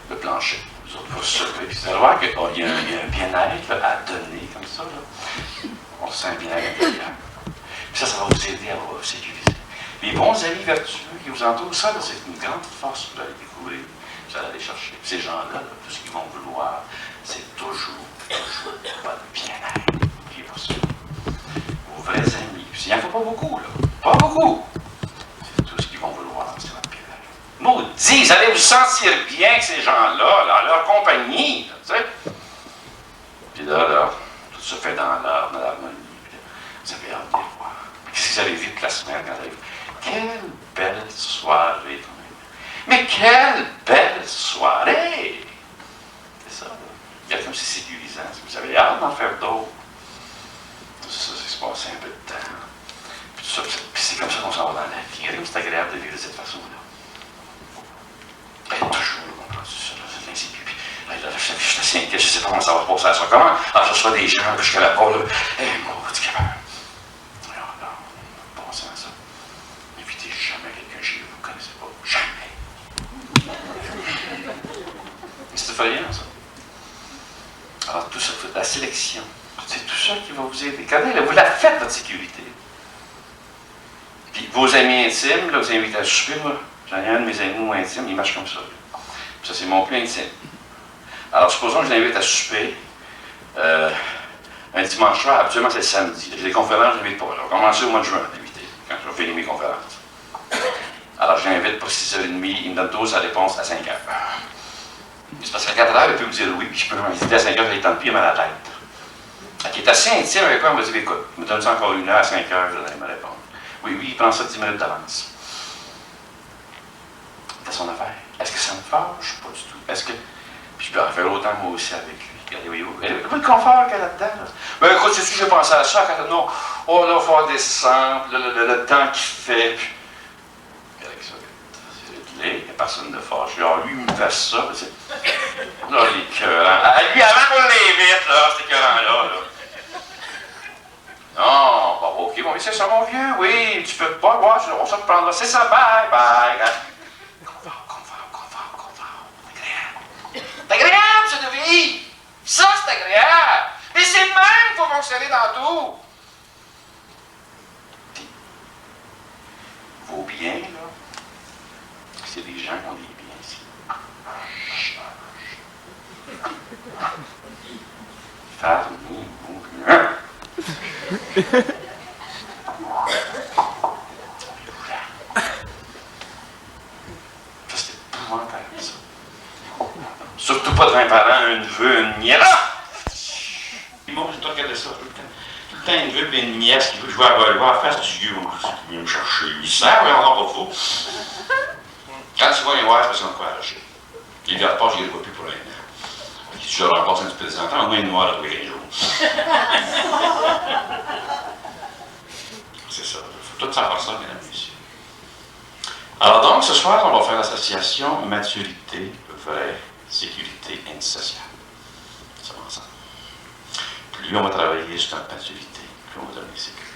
le plancher. Vous autres, vous recevez. Puis vous allez voir qu'il y a un bien-être à donner comme ça. Là. On se c'est un bien intérieur. Puis ça va vous aider à vous sécuriser. Les bons amis vertueux qui vous entourent, ça, c'est une grande force que vous allez découvrir. Vous allez aller chercher. Ces gens-là, tout ce qu'ils vont vouloir, c'est toujours votre bien-être. N'oubliez pas ça. Vos vrais amis. Puis, il n'y en faut pas beaucoup, là. Pas beaucoup. C'est tout ce qu'ils vont vouloir, c'est votre bien-être. Maudit, vous allez vous sentir bien avec ces gens-là, dans leur compagnie, tu sais. Puis là, tout se fait dans l'ordre, dans l'harmonie. Vous avez hâte de les voir. Qu'est-ce que vous avez vu toute la semaine quand vous avez vu? Quelle belle soirée, quand même. Mais quelle belle soirée! C'est ça, là. Il y a comme c'est sécurisant. Vous avez hâte d'en faire d'autres. Ça, c'est se passer un peu de temps. Puis, tout ça, puis c'est comme ça qu'on s'en va dans la vie. Regardez, c'est agréable de vivre de cette façon-là. Toujours, on prend ça, c'est l'insécurité. Puis, là, je suis assez inquiet, je ne sais pas comment ça va se passer à ça. Comment? Alors, je reçois des gens, puis jusqu'à la porte, là. Mon petit capable. Pensez à ça. N'invitez jamais quelqu'un chez vous, vous ne connaissez pas. Jamais. C'est effrayant, ça. Alors, tout ça, la sélection, c'est tout ça qui va vous aider. Regardez, là, vous la faites, votre sécurité. Puis, vos amis intimes, là, vous invitez à souper, moi. J'en ai un de mes amis intimes, il marche comme ça. Puis ça, c'est mon plus intime. Alors, supposons que je l'invite à souper. Un dimanche soir, habituellement, c'est le samedi. J'ai des conférences, je n'invite pas. J'ai commencé au mois de juin à l'inviter, quand je vais finir mes conférences. Alors, je l'invite pour 6h30, il me donne tous sa réponse à 5h. C'est parce qu'à 4h, il peut me dire oui, puis je peux m'inviter à 5h, il tente plus, il a mal à la tête. Qui est assez intime avec moi, il me dit écoute, me donne ça encore 1 heure, à 5h, je vais me répondre. Oui, il prend ça 10 minutes d'avance. C'est son affaire. Est-ce que ça me fâche? Pas du tout. Est-ce que. Puis je peux en faire autant moi aussi avec lui. Regardez, voyez-vous. Le confort qu'il y a là-dedans. Là. Ben écoute, sais-tu, j'ai pensé à ça quand non. Oh là, il faut descendre, le temps qu'il fait. Puis. Regardez ça. Il n'y a personne de fâche. Alors lui, il me fait ça. Là, il est écœurant. Lui, avant qu'on l'invite, là, cet écœurant-là. Là. Non, bon, ok, bon, mais c'est ça, mon vieux. Oui, tu peux pas voir, on se reprendra. C'est ça, bye, bye. C'est agréable, cette vie! Ça, c'est agréable! Mais c'est le même qu'il faut fonctionner dans tout! Puis, vos biens, là, c'est des gens qui ont des biens ici. Faire ni rien. Ça, c'est épouvantable, ça. Surtout pas devant un parent, un neveu, une nièce. Moi, j'ai tout regardé ça tout le temps. Tout le temps, un neveu et une nièce qui veut jouer à voler en face du vieux. Il vient me chercher. Il sert, mais on n'en pas faux. Quand tu vois les voir, c'est parce qu'on est encouragé. Les gars de passe, je ne les vois plus pour un an. Si je le rencontre un petit peu de temps en temps, au moins une noire après 15 jours. C'est ça. Il faut tout savoir ça, mesdames et messieurs. Alors donc, ce soir, on va faire l'association maturité vraie. Sécurité indissociable. Ça va ensemble. Plus on va travailler sur notre maturité, plus on va devenir sécure.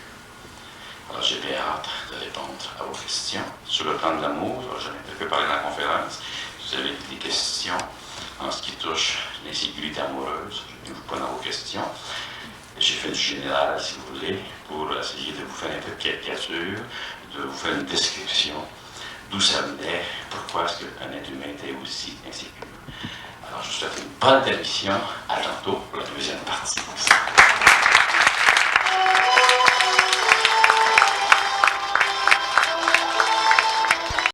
Alors j'ai bien hâte de répondre à vos questions. Sur le plan de l'amour, j'en ai un peu parlé dans la conférence. Si vous avez des questions en ce qui touche l'insécurité amoureuse, je ne vous pas dans vos questions. J'ai fait du général, si vous voulez, pour essayer de vous faire un peu de caricature, de vous faire une description d'où ça venait, pourquoi est-ce qu'un être humain était aussi insécure. Alors, je vous souhaite une bonne émission. À tantôt pour la deuxième partie.